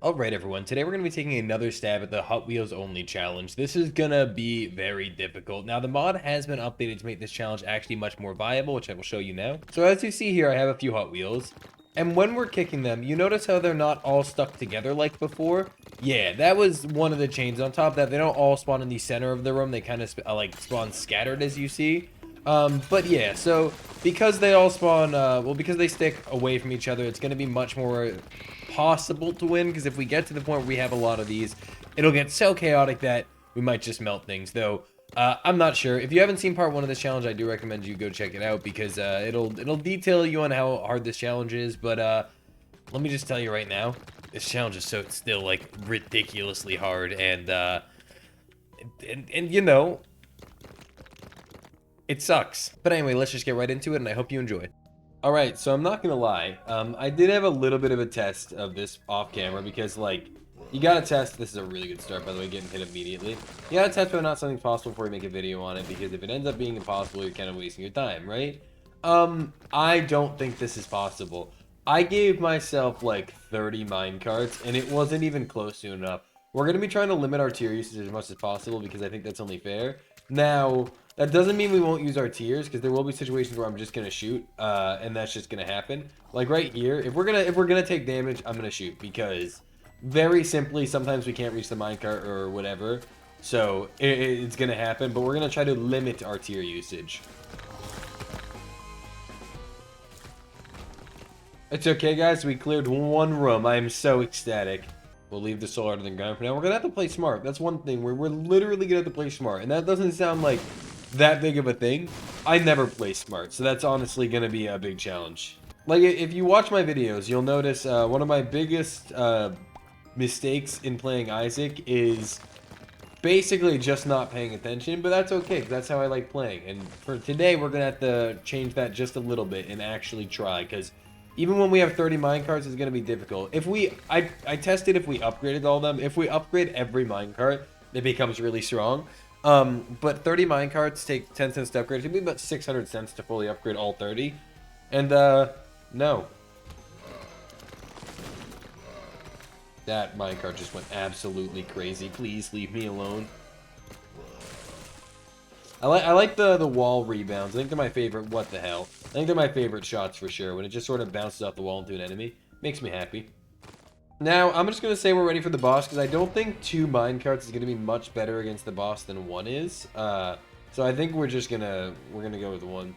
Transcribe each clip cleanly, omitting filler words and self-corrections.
Alright everyone, today we're going to be taking another stab at the Hot Wheels only challenge. This is going to be very difficult. Now the mod has been updated to make this challenge actually much more viable, which I will show you now. So as you see here, I have a few Hot Wheels. And when we're kicking them, you notice how they're not all stuck together like before? Yeah, that was one of the changes. On top of that, they don't all spawn in the center of the room. They kind of like spawn scattered as you see. But yeah, so because they all spawn, because they stick away from each other, it's going to be much more possible to win, because if we get to the point where we have a lot of these, it'll get so chaotic that we might just melt things, though. I'm not sure. If you haven't seen part 1 of this challenge, I do recommend you go check it out, because it'll detail you on how hard this challenge is, but let me just tell you right now, this challenge is still like ridiculously hard, and you know, it sucks. But anyway, let's just get right into it, and I hope you enjoy. Alright, so I'm not gonna lie, I did have a little bit of a test of this off camera, because, like, you gotta test. This is a really good start, by the way, getting hit immediately. You gotta test whether or not something's possible before you make a video on it, because if it ends up being impossible, you're kind of wasting your time, right? I don't think this is possible. I gave myself, like, 30 minecarts, and it wasn't even close to enough. We're gonna be trying to limit our tier usage as much as possible, because I think that's only fair. Now, that doesn't mean we won't use our tiers, because there will be situations where I'm just gonna shoot, and that's just gonna happen. Like right here, if we're gonna take damage, I'm gonna shoot, because very simply, sometimes we can't reach the minecart or whatever, so it's gonna happen. But we're gonna try to limit our tier usage. It's okay, guys. We cleared one room. I am so ecstatic. We'll leave the soul out of the ground for now. We're gonna have to play smart. That's one thing. We're literally gonna have to play smart, and that doesn't sound like that big of a thing. I never play smart, so that's honestly gonna be a big challenge. Like, if you watch my videos, you'll notice one of my biggest mistakes in playing Isaac is basically just not paying attention, but that's okay, 'cause that's how I like playing. And for today, we're gonna have to change that just a little bit and actually try, because even when we have 30 minecarts, it's gonna be difficult. If I tested if we upgraded all of them. If we upgrade every minecart, it becomes really strong. But 30 minecarts take 10 cents to upgrade. It's gonna be about 600 cents to fully upgrade all 30. And, no. That minecart just went absolutely crazy. Please leave me alone. I like the wall rebounds. I think they're my favorite. What the hell? I think they're my favorite shots for sure. When it just sort of bounces off the wall into an enemy. Makes me happy. Now, I'm just going to say we're ready for the boss, because I don't think 2 minecarts is going to be much better against the boss than 1 is. So I think we're going to go with 1.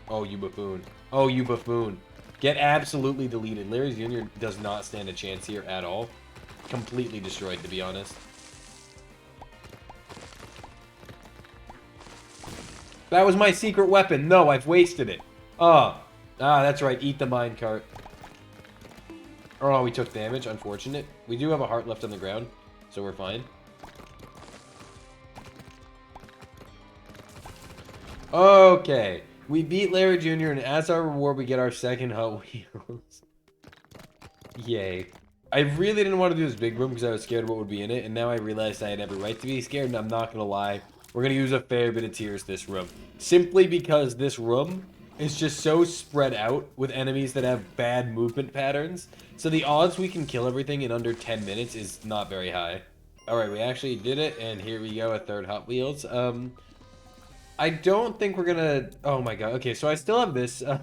Oh, you buffoon. Oh, you buffoon. Get absolutely deleted. Larry Jr. does not stand a chance here at all. Completely destroyed, to be honest. That was my secret weapon. No, I've wasted it. That's right. Eat the minecart. Oh, we took damage. Unfortunate. We do have a heart left on the ground, so we're fine. Okay. We beat Larry Jr., and as our reward, we get our second Hot Wheels. Yay. I really didn't want to do this big room because I was scared of what would be in it, and now I realized I had every right to be scared, and I'm not going to lie. We're going to use a fair bit of tiers this room. Simply because this room is just so spread out with enemies that have bad movement patterns. So the odds we can kill everything in under 10 minutes is not very high. Alright, we actually did it, and here we go, a third Hot Wheels. I don't think we're gonna... Oh my god, okay, so I still have this, I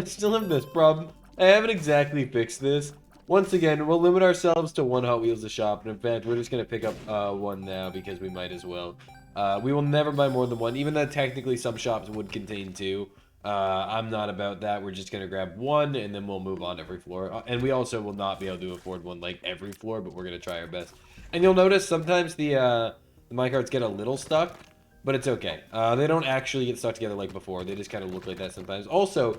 still have this problem. I haven't exactly fixed this. Once again, we'll limit ourselves to 1 Hot Wheels a shop, and in fact, we're just gonna pick up 1 now, because we might as well. We will never buy more than 1, even though technically some shops would contain 2. I'm not about that. We're just gonna grab 1, and then we'll move on to every floor. And we also will not be able to afford 1 like every floor, but we're gonna try our best. And you'll notice sometimes the minecarts get a little stuck, but it's okay. They don't actually get stuck together like before. They just kind of look like that sometimes. Also,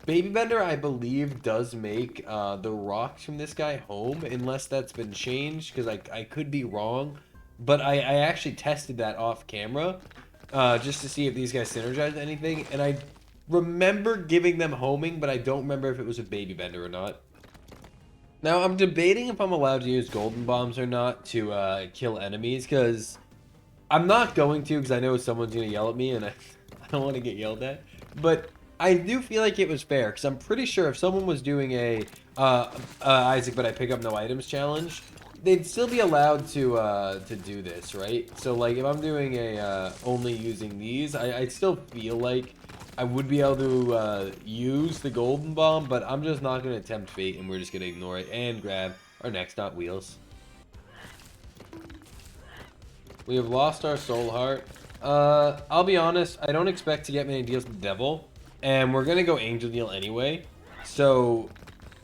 Baby Bender, I believe, does make the rocks from this guy home, unless that's been changed, because I could be wrong. But I actually tested that off camera, just to see if these guys synergize anything, and I remember giving them homing, but I don't remember if it was a Baby Bender or not. Now, I'm debating if I'm allowed to use golden bombs or not to kill enemies, because I'm not going to, because I know someone's going to yell at me, and I don't want to get yelled at. But I do feel like it was fair, because I'm pretty sure if someone was doing a Isaac, but I pick up no items challenge, they'd still be allowed to do this, right? So, like, if I'm doing a only using these, I still feel like I would be able to use the golden bomb, but I'm just not going to tempt fate, and we're just going to ignore it and grab our next Hot Wheels. We have lost our soul heart. I'll be honest, I don't expect to get many deals with the devil, and we're gonna go angel deal anyway. So,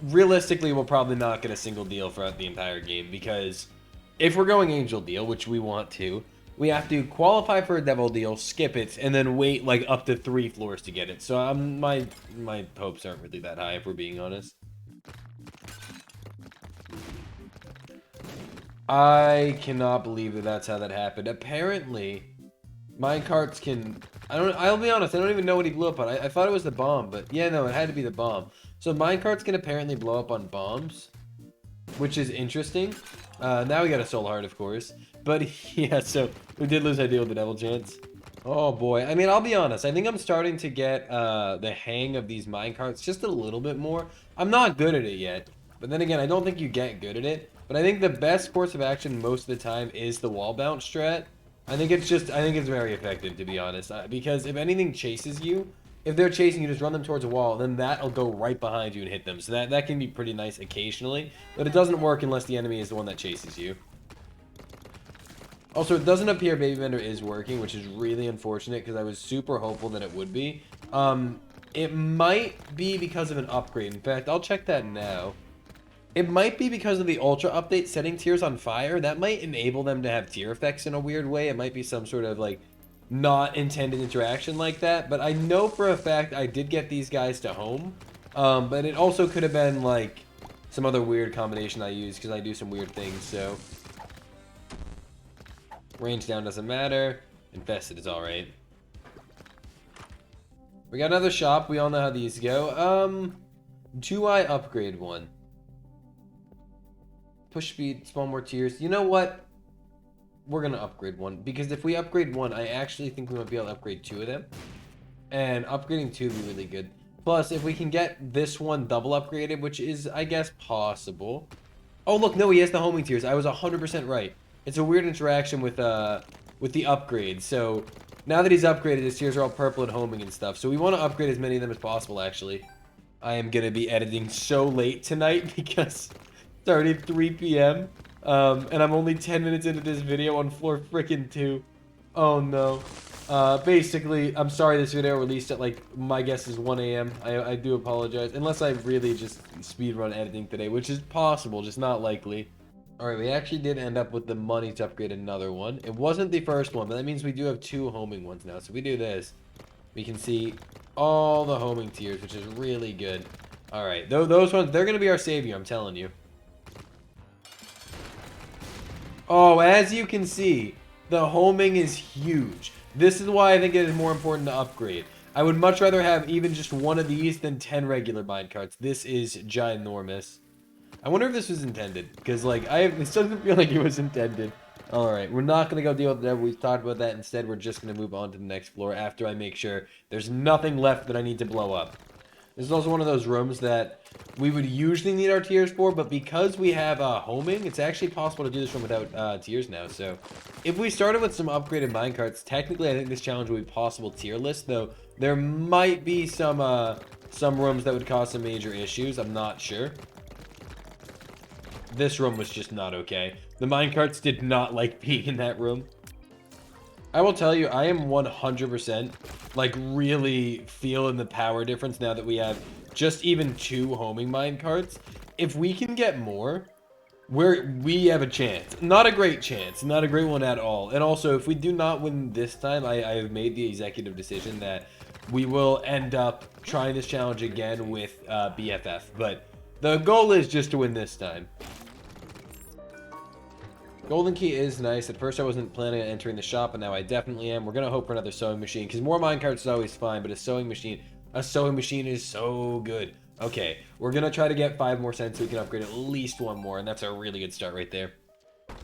realistically, we'll probably not get a single deal throughout the entire game, because if we're going angel deal, which we want to, we have to qualify for a devil deal, skip it, and then wait like up to 3 floors to get it. So my hopes aren't really that high, if we're being honest. I cannot believe that that's how that happened. Apparently, minecarts can... I'll be honest, I don't even know what he blew up on. I thought it was the bomb, but yeah, no, it had to be the bomb. So minecarts can apparently blow up on bombs, which is interesting. Now we got a soul heart, of course. But yeah, so we did lose our deal with the devil chance. Oh boy. I mean, I'll be honest. I think I'm starting to get the hang of these minecarts just a little bit more. I'm not good at it yet. But then again, I don't think you get good at it. But I think the best course of action most of the time is the wall bounce strat. I think it's very effective, to be honest. Because if anything chases you, if they're chasing you, just run them towards a wall, then that'll go right behind you and hit them. So that can be pretty nice occasionally. But it doesn't work unless the enemy is the one that chases you. Also, it doesn't appear Baby Bender is working, which is really unfortunate because I was super hopeful that it would be. It might be because of an upgrade. In fact, I'll check that now. It might be because of the Ultra update setting tiers on fire. That might enable them to have tier effects in a weird way. It might be some sort of, like, not intended interaction like that. But I know for a fact I did get these guys to home. But it also could have been, like, some other weird combination I used because I do some weird things, so... Range down doesn't matter. Infested is alright. We got another shop. We all know how these go. Do I upgrade one? Push speed, spawn more tiers. You know what? We're going to upgrade one. Because if we upgrade one, I actually think we might be able to upgrade 2 of them. And upgrading 2 would be really good. Plus, if we can get this one double upgraded, which is, I guess, possible. Oh, look, no, he has the homing tiers. I was 100% right. It's a weird interaction with the upgrade. So, now that he's upgraded, his tiers are all purple and homing and stuff. So we want to upgrade as many of them as possible, actually. I am going to be editing so late tonight because... started at 3 p.m. And I'm only 10 minutes into this video on floor frickin' 2. Oh no. Basically, I'm sorry this video released at like, my guess is 1 a.m. I do apologize. Unless I really just speedrun editing today, which is possible, just not likely. Alright, we actually did end up with the money to upgrade another one. It wasn't the first one, but that means we do have 2 homing ones now. So if we do this, we can see all the homing tiers, which is really good. Alright, those ones, they're going to be our savior, I'm telling you. Oh, as you can see, the homing is huge. This is why I think it is more important to upgrade. I would much rather have even just one of these than 10 regular minecarts. This is ginormous. I wonder if this was intended, because like it still doesn't feel like it was intended. Alright, we're not going to go deal with the devil. We've talked about that. Instead, we're just going to move on to the next floor after I make sure there's nothing left that I need to blow up. This is also one of those rooms that we would usually need our tiers for, but because we have homing, it's actually possible to do this room without tiers now. So if we started with some upgraded minecarts, technically I think this challenge would be possible tier list, though there might be some rooms that would cause some major issues. I'm not sure. This room was just not okay. The minecarts did not like being in that room. I will tell you, I am 100% like really feeling the power difference now that we have just even 2 homing minecarts. If we can get more, we have a chance. Not a great chance, not a great one at all. And also, if we do not win this time, I have made the executive decision that we will end up trying this challenge again with BFF. But the goal is just to win this time. Golden key is nice. At first I wasn't planning on entering the shop, but now I definitely am. We're going to hope for another sewing machine, because more minecarts is always fine, but a sewing machine is so good. Okay, we're going to try to get 5 more cents so we can upgrade at least 1 more, and that's a really good start right there.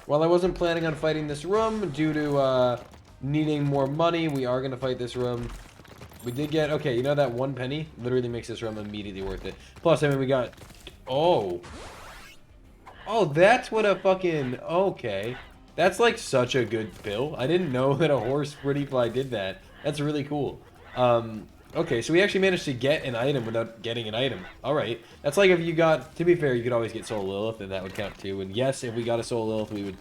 While I wasn't planning on fighting this room due to needing more money, we are going to fight this room. We did get, okay, you know that 1 penny literally makes this room immediately worth it. Plus, I mean, we got, oh. Oh, that's what a fucking, okay. That's like such a good pill. I didn't know that a horse pretty fly did that. That's really cool. Okay, so we actually managed to get an item without getting an item. All right. That's like if you got, to be fair, you could always get Soul Lilith, and that would count too. And yes, if we got a Soul Lilith, we would,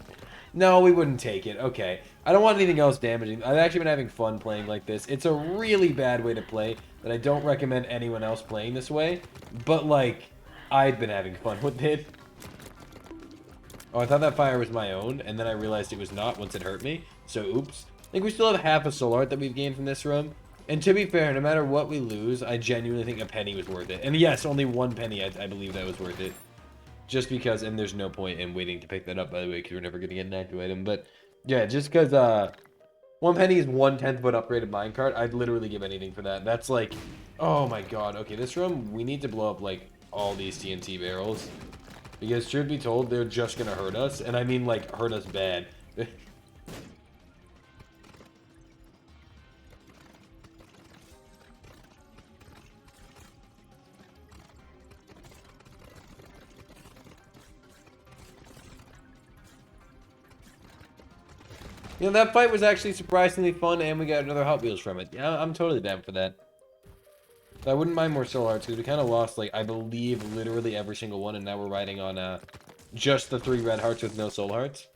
no, we wouldn't take it. Okay. I don't want anything else damaging. I've actually been having fun playing like this. It's a really bad way to play, that I don't recommend anyone else playing this way. But, like, I've been having fun with it. Oh, I thought that fire was my own, and then I realized it was not once it hurt me. So, oops. I think we still have half a soul art that we've gained from this room. And to be fair, no matter what we lose, I genuinely think a penny was worth it. And yes, only 1 penny, I believe that was worth it. Just because, and there's no point in waiting to pick that up, by the way, because we're never going to get an active item. But, yeah, just because 1 penny is 1/10 of an upgraded minecart, I'd literally give anything for that. That's like, oh my god. Okay, this room, we need to blow up, like, all these TNT barrels. Because, truth be told, they're just going to hurt us. And I mean, like, hurt us bad. You know, that fight was actually surprisingly fun, and we got another Hot Wheels from it. Yeah, I'm totally down for that. So I wouldn't mind more soul hearts, because we kind of lost, like, I believe, literally every single one, and now we're riding on just the 3 red hearts with no soul hearts.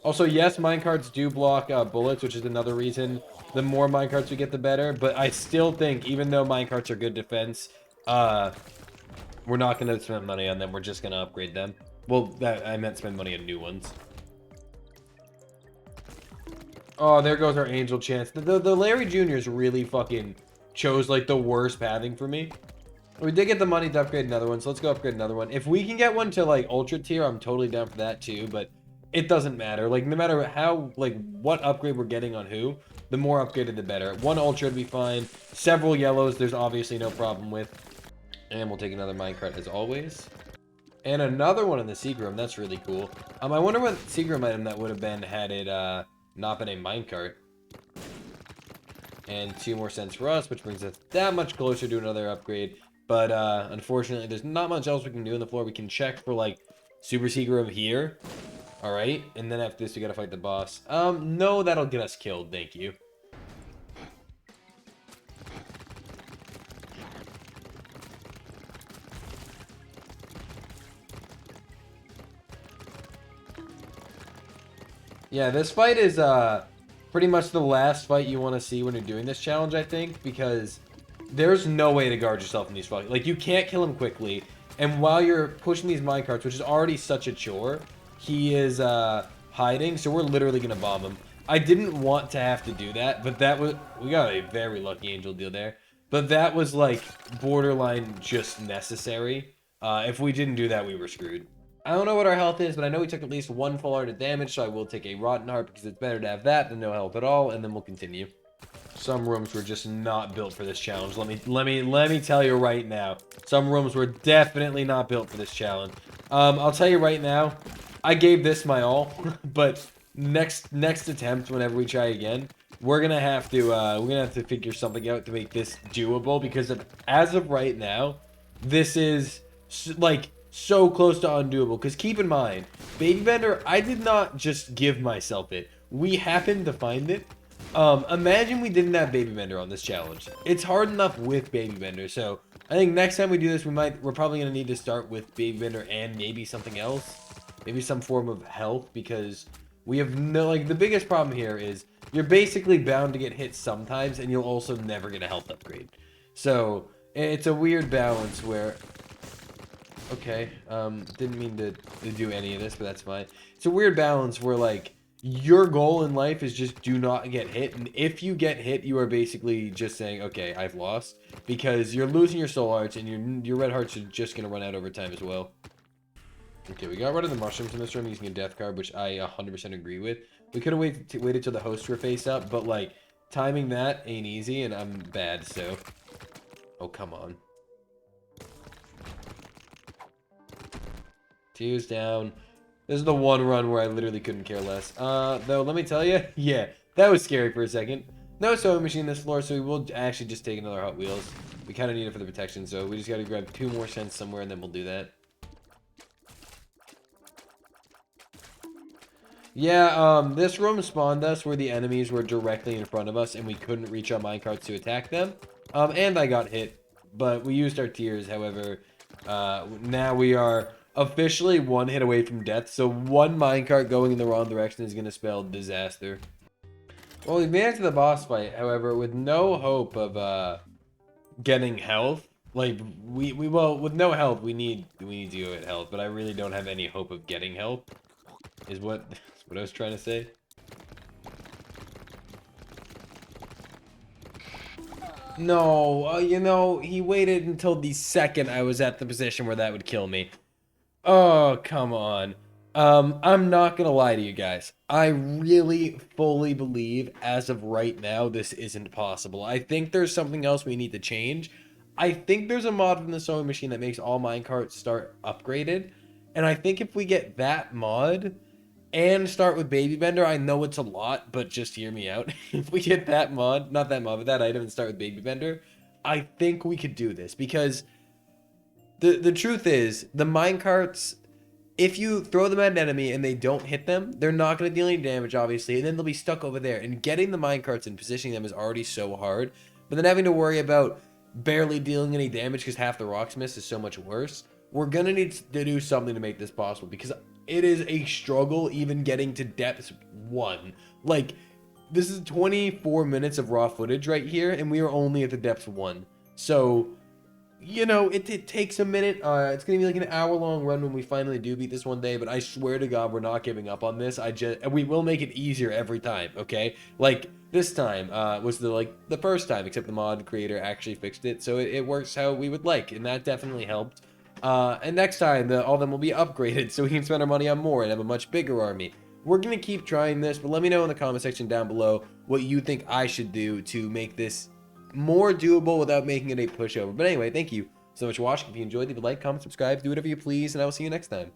Also, yes, minecarts do block bullets, which is another reason the more minecarts we get, the better. But I still think, even though minecarts are good defense, we're not going to spend money on them. We're just going to upgrade them. Well, I meant spend money on new ones. Oh, there goes our angel chance. The Larry Juniors really fucking chose, like, the worst pathing for me. We did get the money to upgrade another one, so let's go upgrade another one. If we can get one to, like, ultra tier, I'm totally down for that too, but it doesn't matter. Like, no matter how, like, what upgrade we're getting on who, the more upgraded, the better. 1 ultra would be fine. Several yellows, there's obviously no problem with. And we'll take another minecart as always. And another one in the secret room. That's really cool. I wonder what secret room item that would have been had it not been a minecart. And 2 more cents for us, which brings us that much closer to another upgrade. But unfortunately, there's not much else we can do on the floor. We can check for, like, super secret room here. Alright, and then after this, we gotta fight the boss. No, that'll get us killed, thank you. Yeah, this fight is, pretty much the last fight you want to see when you're doing this challenge, I think, because there's no way to guard yourself in these fights. Like, you can't kill him quickly, and while you're pushing these minecarts, which is already such a chore, he is, hiding, so we're literally gonna bomb him. I didn't want to have to do that, but that was, we got a very lucky angel deal there, but that was, like, borderline just necessary. If we didn't do that, we were screwed. I don't know what our health is, but I know we took at least 1 full heart of damage, so I will take a rotten heart because it's better to have that than no health at all, and then we'll continue. Some rooms were just not built for this challenge. Let me tell you right now. Some rooms were definitely not built for this challenge. I'll tell you right now, I gave this my all, but next attempt, whenever we try again, we're gonna have to figure something out to make this doable, because as of right now, this is like so close to undoable. Because keep in mind, Baby Bender, I did not just give myself it. We happened to find it. Imagine we didn't have Baby Bender on this challenge. It's hard enough with Baby Bender, so I think next time we do this, we're probably gonna need to start with Baby Bender and maybe something else. Maybe some form of health, because we have no, like, the biggest problem here is you're basically bound to get hit sometimes, and you'll also never get a health upgrade. So, it's a weird balance where, okay, didn't mean to do any of this, but that's fine. It's a weird balance where, like, your goal in life is just do not get hit, and if you get hit, you are basically just saying, okay, I've lost, because you're losing your soul hearts, and your red hearts are just going to run out over time as well. Okay, we got rid of the mushrooms in this room using a death card, which I 100% agree with. We could have waited till the hosts were face up, but, like, timing that ain't easy, and I'm bad, so. Oh, come on. 2's down. This is the one run where I literally couldn't care less. Though, let me tell you, yeah, that was scary for a second. No sewing machine this floor, so we will actually just take another Hot Wheels. We kind of need it for the protection, so we just got to grab 2 more cents somewhere, and then we'll do that. Yeah, this room spawned us where the enemies were directly in front of us, and we couldn't reach our minecarts to attack them. And I got hit, but we used our tears. However, now we are officially 1 hit away from death, so 1 minecart going in the wrong direction is going to spell disaster. Well, we made it to the boss fight, however, with no hope of getting health. Like well, with no health, we need to go get health, but I really don't have any hope of getting health. Is what what I was trying to say. No, you know, he waited until the second I was at the position where that would kill me. Oh, come on. I'm not gonna lie to you guys. I really fully believe, as of right now, this isn't possible. I think there's something else we need to change. I think there's a mod in the sewing machine that makes all minecarts start upgraded. And I think if we get that mod and start with Baby Bender, I know it's a lot, but just hear me out. If we get that mod, not that mod, but that item and start with Baby Bender, I think we could do this because the truth is, the minecarts, if you throw them at an enemy and they don't hit them, they're not going to deal any damage, obviously, and then they'll be stuck over there. And getting the minecarts and positioning them is already so hard, but then having to worry about barely dealing any damage because half the rocks miss is so much worse. We're going to need to do something to make this possible because it is a struggle even getting to depths 1. Like, this is 24 minutes of raw footage right here, and we are only at the depths 1. So, you know, it takes a minute. It's gonna be like an hour-long run when we finally do beat this one day, but I swear to God, we're not giving up on this. We will make it easier every time, okay? Like, this time was the first time, except the mod creator actually fixed it, so it works how we would like, and that definitely helped. And next time, all of them will be upgraded, so we can spend our money on more and have a much bigger army. We're gonna keep trying this, but let me know in the comment section down below what you think I should do to make this more doable without making it a pushover. But anyway, thank you so much for watching. If you enjoyed, leave a like, comment, subscribe, do whatever you please, and I will see you next time.